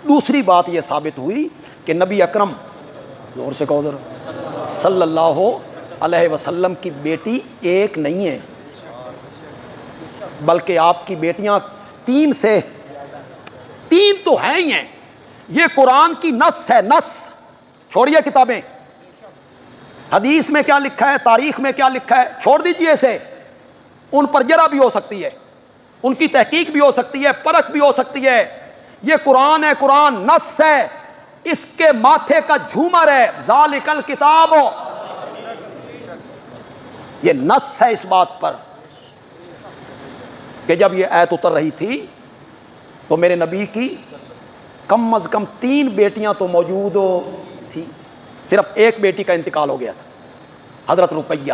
دوسری بات یہ ثابت ہوئی کہ نبی اکرم زور سے کہو ذرا صلی اللہ علیہ وسلم کی بیٹی ایک نہیں ہے، بلکہ آپ کی بیٹیاں تین تو ہیں ہی ہیں۔ یہ قرآن کی نص ہے، نص، چھوڑیے کتابیں، حدیث میں کیا لکھا ہے، تاریخ میں کیا لکھا ہے چھوڑ دیجئے اسے، ان پر جرح بھی ہو سکتی ہے، ان کی تحقیق بھی ہو سکتی ہے، پرکھ بھی ہو سکتی ہے۔ یہ قرآن ہے، قرآن نص ہے، اس کے ماتھے کا جھومر ہے، ذالک الکتاب، یہ نص ہے اس بات پر کہ جب یہ آیت اتر رہی تھی تو میرے نبی کی کم از کم 3 بیٹیاں تو موجود تھی، صرف ایک بیٹی کا انتقال ہو گیا تھا، حضرت رقیہ،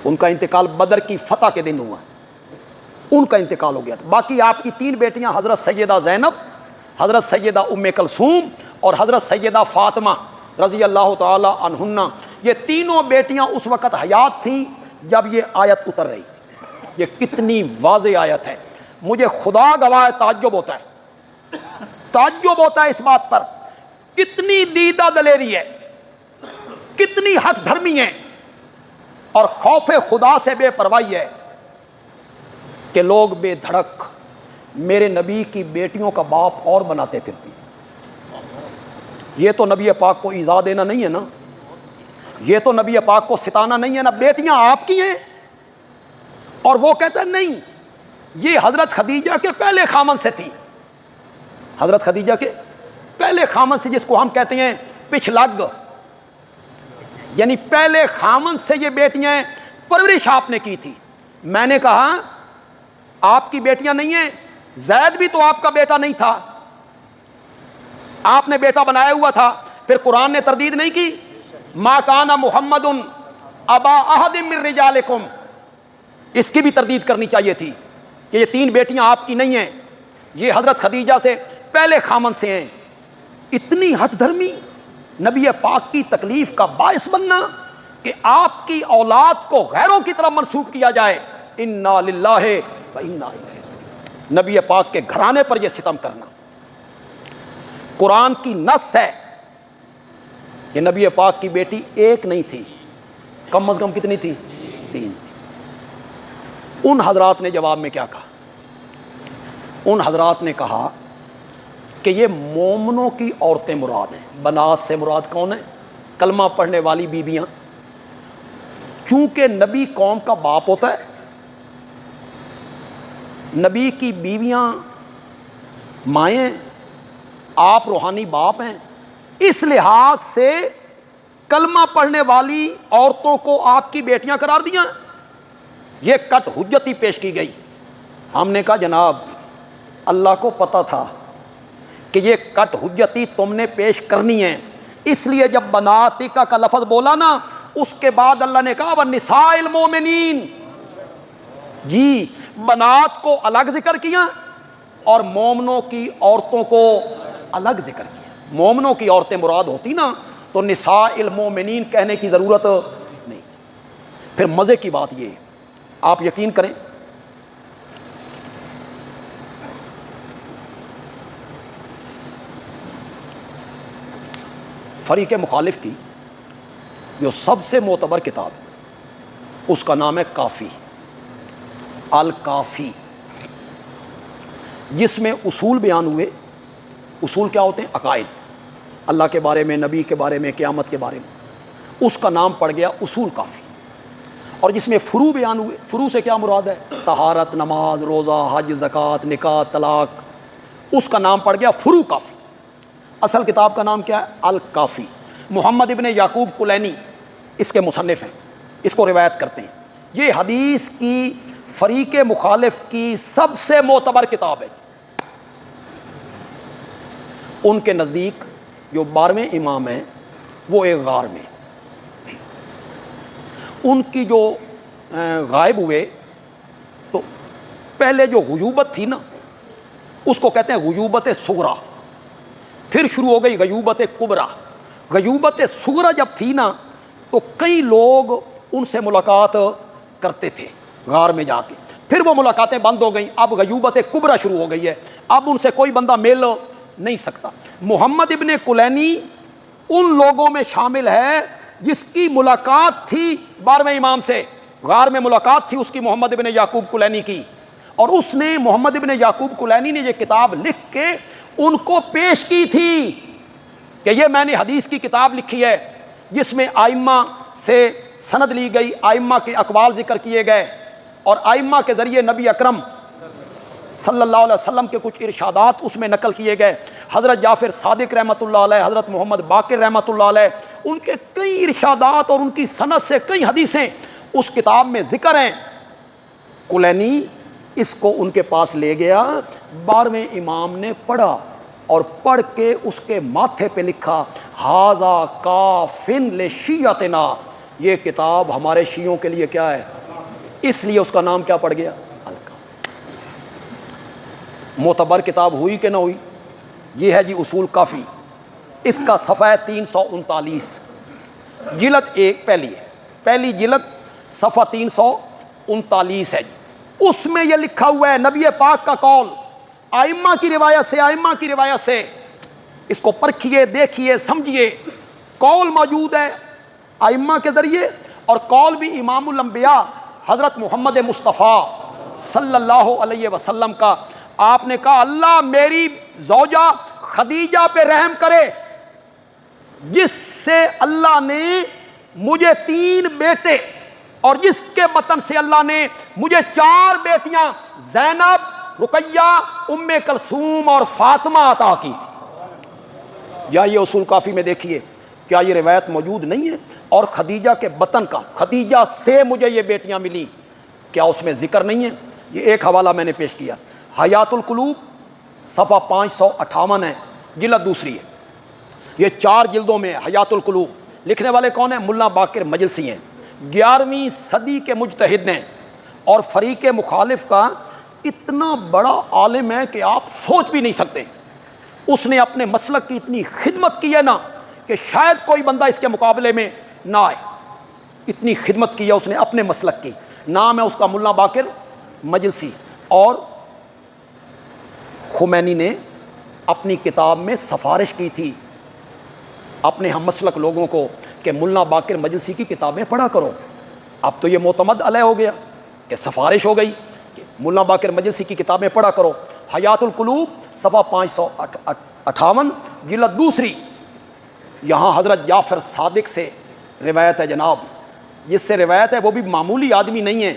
ان کا انتقال بدر کی فتح کے دن ہوا، ان کا انتقال ہو گیا تھا۔ باقی آپ کی 3 بیٹیاں حضرت سیدہ زینب، حضرت سیدہ ام کلثوم اور حضرت سیدہ فاطمہ رضی اللہ تعالی عنہن، یہ تینوں بیٹیاں اس وقت حیات تھیں جب یہ آیت اتر رہی۔ یہ کتنی واضح آیت ہے، مجھے خدا گواہ تعجب ہوتا ہے، تعجب ہوتا ہے اس بات پر، کتنی دیدہ دلیری ہے، کتنی ہٹ دھرمی ہے اور خوف خدا سے بے پرواہی ہے کہ لوگ بے دھڑک میرے نبی کی بیٹیوں کا باپ اور بناتے پھرتی ہیں۔ یہ تو نبی پاک کو ایذا دینا نہیں ہے نا، یہ تو نبی پاک کو ستانا نہیں ہے نا، بیٹیاں آپ کی ہیں اور وہ کہتے ہیں نہیں، یہ حضرت خدیجہ کے پہلے خامن سے تھی، حضرت خدیجہ کے پہلے خامن سے، جس کو ہم کہتے ہیں پچھلگ، یعنی پہلے خامن سے یہ بیٹیاں پرورش آپ نے کی تھی۔ میں نے کہا آپ کی بیٹیاں نہیں ہیں، زید بھی تو آپ کا بیٹا نہیں تھا، آپ نے بیٹا بنایا ہوا تھا، پھر قرآن نے تردید نہیں کی، ما کان محمد ابا احد من رجالکم، اس کی بھی تردید کرنی چاہیے تھی کہ یہ 3 بیٹیاں آپ کی نہیں ہیں، یہ حضرت خدیجہ سے پہلے خامن سے ہیں۔ اتنی ہٹ دھرمی، نبی پاک کی تکلیف کا باعث بننا کہ آپ کی اولاد کو غیروں کی طرف منسوب کیا جائے، انا للہ و انا الیہ راجعون، نبی پاک کے گھرانے پر یہ ستم کرنا۔ قرآن کی نص ہے کہ نبی پاک کی بیٹی ایک نہیں تھی، کم از کم کتنی تھی؟ 3 تھی۔ ان حضرات نے جواب میں کیا کہا؟ ان حضرات نے کہا کہ یہ مومنوں کی عورتیں مراد ہیں، بنات سے مراد کون ہے؟ کلمہ پڑھنے والی بیویاں، چونکہ نبی قوم کا باپ ہوتا ہے، نبی کی بیویاں مائیں، آپ روحانی باپ ہیں، اس لحاظ سے کلمہ پڑھنے والی عورتوں کو آپ کی بیٹیاں قرار دیا۔ یہ کٹ حجتی پیش کی گئی۔ ہم نے کہا جناب اللہ کو پتہ تھا کہ یہ کٹ حجتی تم نے پیش کرنی ہے، اس لیے جب بناتکا کا لفظ بولا نا، اس کے بعد اللہ نے کہا وَالنِّسَاءِ الْمُؤْمِنِينَ، جی بنات کو الگ ذکر کیا اور مومنوں کی عورتوں کو الگ ذکر کیا۔ مومنوں کی عورتیں مراد ہوتی نا تو نساء المومنین کہنے کی ضرورت نہیں۔ پھر مزے کی بات یہ ہے، آپ یقین کریں فریق مخالف کی جو سب سے معتبر کتاب، اس کا نام ہے کافی، الکافی، جس میں اصول بیان ہوئے۔ اصول کیا ہوتے ہیں؟ عقائد، اللہ کے بارے میں، نبی کے بارے میں، قیامت کے بارے میں، اس کا نام پڑ گیا اصول کافی۔ اور جس میں فروع بیان ہوئے، فروع سے کیا مراد ہے؟ طہارت، نماز، روزہ، حج، زکوٰۃ، نکاح، طلاق، اس کا نام پڑ گیا فروع کافی۔ اصل کتاب کا نام کیا ہے؟ الکافی۔ محمد ابن یعقوب کلینی اس کے مصنف ہیں، اس کو روایت کرتے ہیں۔ یہ حدیث کی فریق مخالف کی سب سے معتبر کتاب ہے۔ ان کے نزدیک جو 12ویں امام ہیں وہ ایک غار میں، ان کی جو غائب ہوئے تو پہلے جو غیوبت تھی نا اس کو کہتے ہیں غیوبت صغریٰ، پھر شروع ہو گئی غیوبت کبریٰ۔ غیوبت صغریٰ جب تھی نا تو کئی لوگ ان سے ملاقات کرتے تھے غار میں جا کے، پھر وہ ملاقاتیں بند ہو گئیں، اب غیوبت کبریٰ شروع ہو گئی ہے، اب ان سے کوئی بندہ مل نہیں سکتا۔ محمد ابن کلینی ان لوگوں میں شامل ہے جس کی ملاقات تھی 12ویں امام سے، غار میں ملاقات تھی اس کی محمد ابن یعقوب کلینی کی، اور اس نے محمد ابن یعقوب کلینی نے یہ کتاب لکھ کے ان کو پیش کی تھی کہ یہ میں نے حدیث کی کتاب لکھی ہے جس میں آئمہ سے سند لی گئی، آئمہ کے اقوال ذکر کیے گئے، اور آئمہ کے ذریعے نبی اکرم صلی اللہ علیہ وسلم کے کچھ ارشادات اس میں نقل کیے گئے۔ حضرت جعفر صادق رحمۃ اللہ علیہ، حضرت محمد باقر رحمۃ اللہ علیہ، ان کے کئی ارشادات اور ان کی سند سے کئی حدیثیں اس کتاب میں ذکر ہیں۔ کلینی اس کو ان کے پاس لے گیا، 12ویں امام نے پڑھا اور پڑھ کے اس کے ماتھے پہ لکھا ھذا کافن لشیعتنا، یہ کتاب ہمارے شیعوں کے لیے کیا ہے، اس لیے اس کا نام کیا پڑ گیا، معتبر کتاب ہوئی کہ نہ ہوئی؟ یہ ہے جی اصول کافی، اس کا صفحہ 339، جلد 1 پہلی جلد صفحہ 339 ہے جی، اس میں یہ لکھا ہوا ہے نبی پاک کا قول آئمہ کی روایت سے، اس کو پرکھیے، دیکھیے، سمجھیے، قول موجود ہے آئمہ کے ذریعے، اور قول بھی امام الانبیاء حضرت محمد مصطفیٰ صلی اللہ علیہ وسلم کا۔ آپ نے کہا اللہ میری زوجہ خدیجہ پہ رحم کرے جس سے اللہ نے مجھے 3 بیٹے اور جس کے بطن سے اللہ نے مجھے 4 بیٹیاں زینب، رقیہ، ام کلثوم اور فاطمہ عطا کی تھی۔ یا یہ اصول کافی میں دیکھیے، کیا یہ روایت موجود نہیں ہے؟ اور خدیجہ کے بطن کا، خدیجہ سے مجھے یہ بیٹیاں ملی، کیا اس میں ذکر نہیں ہے؟ یہ ایک حوالہ میں نے پیش کیا، حیات القلوب صفحہ 558 ہے، جلد 2 ہے، یہ 4 جلدوں میں حیات القلوب۔ لکھنے والے کون ہیں؟ ملا باقر مجلسی ہیں، 11ویں صدی کے مجتہد ہیں، اور فریق مخالف کا اتنا بڑا عالم ہے کہ آپ سوچ بھی نہیں سکتے۔ اس نے اپنے مسلک کی اتنی خدمت کی ہے نا کہ شاید کوئی بندہ اس کے مقابلے میں نہ آئے، اتنی خدمت کی ہے اس نے اپنے مسلک کی۔ نام ہے اس کا ملا باقر مجلسی، اور خمینی نے اپنی کتاب میں سفارش کی تھی اپنے ہم مسلک لوگوں کو کہ ملا باقر مجلسی کی کتابیں پڑھا کرو۔ اب تو یہ معتمد علیہ ہو گیا کہ سفارش ہو گئی کہ ملا باقر مجلسی کی کتابیں پڑھا کرو۔ حیات القلوب صفحہ 558 جلد 2، یہاں حضرت جعفر صادق سے روایت ہے جناب، جس سے روایت ہے وہ بھی معمولی آدمی نہیں ہے،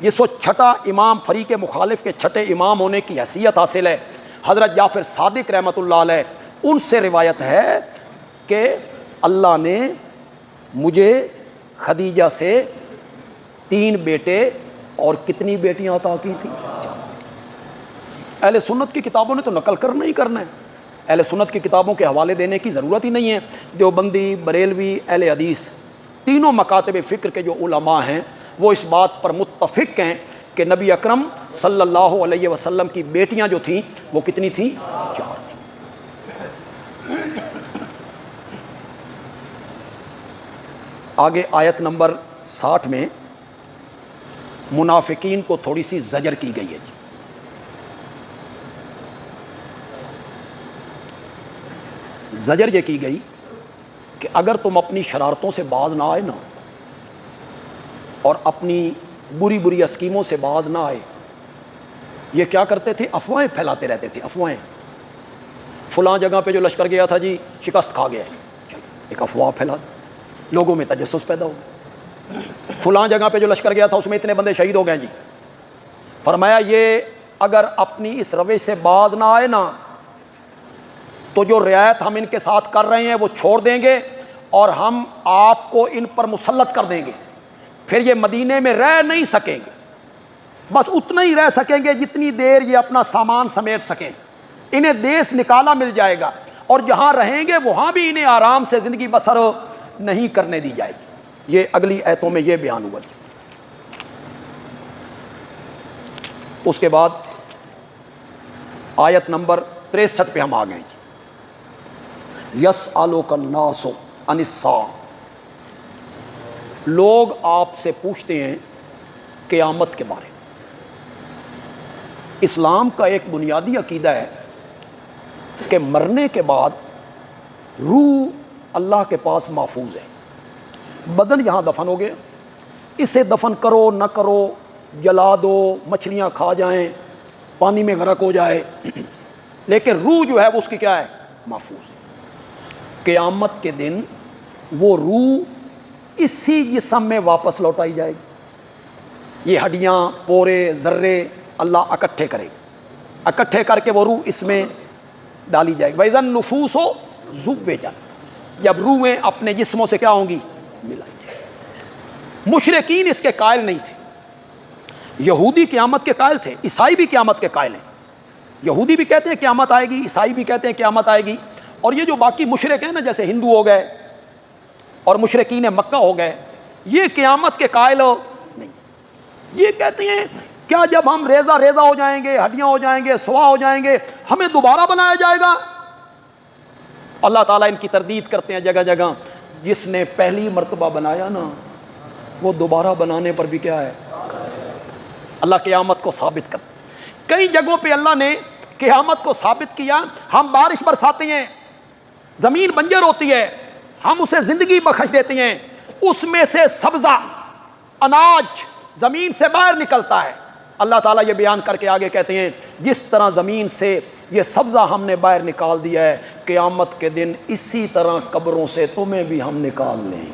جس کو 6 امام فریق مخالف کے 6 امام ہونے کی حیثیت حاصل ہے، حضرت جعفر صادق رحمۃ اللہ علیہ، ان سے روایت ہے کہ اللہ نے مجھے خدیجہ سے 3 بیٹے اور کتنی بیٹیاں عطا کی تھیں؟ 4۔ اہل سنت کی کتابوں نے تو نقل کرنا ہی کرنا ہے، اہل سنت کی کتابوں کے حوالے دینے کی ضرورت ہی نہیں ہے۔ دیوبندی، بریلوی، اہل حدیث، تینوں مکاتب فکر کے جو علماء ہیں وہ اس بات پر متفق ہیں کہ نبی اکرم صلی اللہ علیہ وسلم کی بیٹیاں جو تھیں وہ کتنی تھیں؟ 4 تھیں۔ آگے آیت نمبر 60 میں منافقین کو تھوڑی سی زجر کی گئی ہے جی۔ زجر یہ کی گئی کہ اگر تم اپنی شرارتوں سے باز نہ آئے نا، اور اپنی بری بری اسکیموں سے باز نہ آئے، یہ کیا کرتے تھے؟ افواہیں پھیلاتے رہتے تھے، افواہیں۔ فلاں جگہ پہ جو لشکر گیا تھا جی شکست کھا گیا ہے، چلو ایک افواہ پھیلا دو، لوگوں میں تجسس پیدا ہو۔ فلاں جگہ پہ جو لشکر گیا تھا اس میں اتنے بندے شہید ہو گئے جی۔ فرمایا یہ اگر اپنی اس روش سے باز نہ آئے نا تو جو رعایت ہم ان کے ساتھ کر رہے ہیں وہ چھوڑ دیں گے اور ہم آپ کو ان پر مسلط کر دیں گے، پھر یہ مدینے میں رہ نہیں سکیں گے، بس اتنا ہی رہ سکیں گے جتنی دیر یہ اپنا سامان سمیٹ سکیں، انہیں دیس نکالا مل جائے گا، اور جہاں رہیں گے وہاں بھی انہیں آرام سے زندگی بسر نہیں کرنے دی جائے گی۔ یہ اگلی آیتوں میں یہ بیان ہوا جی۔ اس کے بعد آیت نمبر 63 پہ ہم آ گئے جی۔ یسألک الناس عن الساعۃ، لوگ آپ سے پوچھتے ہیں قیامت کے بارے میں۔ اسلام کا ایک بنیادی عقیدہ ہے کہ مرنے کے بعد روح اللہ کے پاس محفوظ ہے، بدن یہاں دفن ہو گیا، اسے دفن کرو نہ کرو، جلا دو، مچھلیاں کھا جائیں، پانی میں غرق ہو جائے، لیکن روح جو ہے وہ اس کی کیا ہے؟ محفوظ ہے۔ قیامت کے دن وہ روح اسی جسم میں واپس لوٹائی جائے گی، یہ ہڈیاں، پورے، ذرے اللہ اکٹھے کرے گا، اکٹھے کر کے وہ روح اس میں ڈالی جائے گی۔ وَإِذَا النُّفُوسُ زُوِّجَتْ، جب روحیں اپنے جسموں سے کیا ہوں گی؟ ملائی جائیں گی۔ مشرکین اس کے قائل نہیں تھے، یہودی قیامت کے قائل تھے، عیسائی بھی قیامت کے قائل ہیں، یہودی بھی کہتے ہیں قیامت آئے گی، عیسائی بھی کہتے ہیں قیامت آئے گی، اور یہ جو باقی مشرک ہیں نا، جیسے ہندو ہو گئے اور مشرکین مکہ ہو گئے، یہ قیامت کے قائل نہیں، یہ کہتے ہیں کیا جب ہم ریزہ ریزہ ہو جائیں گے، ہڈیاں ہو جائیں گے، سوا ہو جائیں گے، ہمیں دوبارہ بنایا جائے گا؟ اللہ تعالیٰ ان کی تردید کرتے ہیں جگہ جگہ، جس نے پہلی مرتبہ بنایا نا وہ دوبارہ بنانے پر بھی کیا ہے؟ اللہ قیامت کو ثابت کرتے ہیں۔ کئی جگہوں پہ اللہ نے قیامت کو ثابت کیا، ہم بارش برساتے ہیں، زمین بنجر ہوتی ہے، ہم اسے زندگی بخش دیتے ہیں، اس میں سے سبزہ، اناج زمین سے باہر نکلتا ہے۔ اللہ تعالیٰ یہ بیان کر کے آگے کہتے ہیں جس طرح زمین سے یہ سبزہ ہم نے باہر نکال دیا ہے، قیامت کے دن اسی طرح قبروں سے تمہیں بھی ہم نکال لیں۔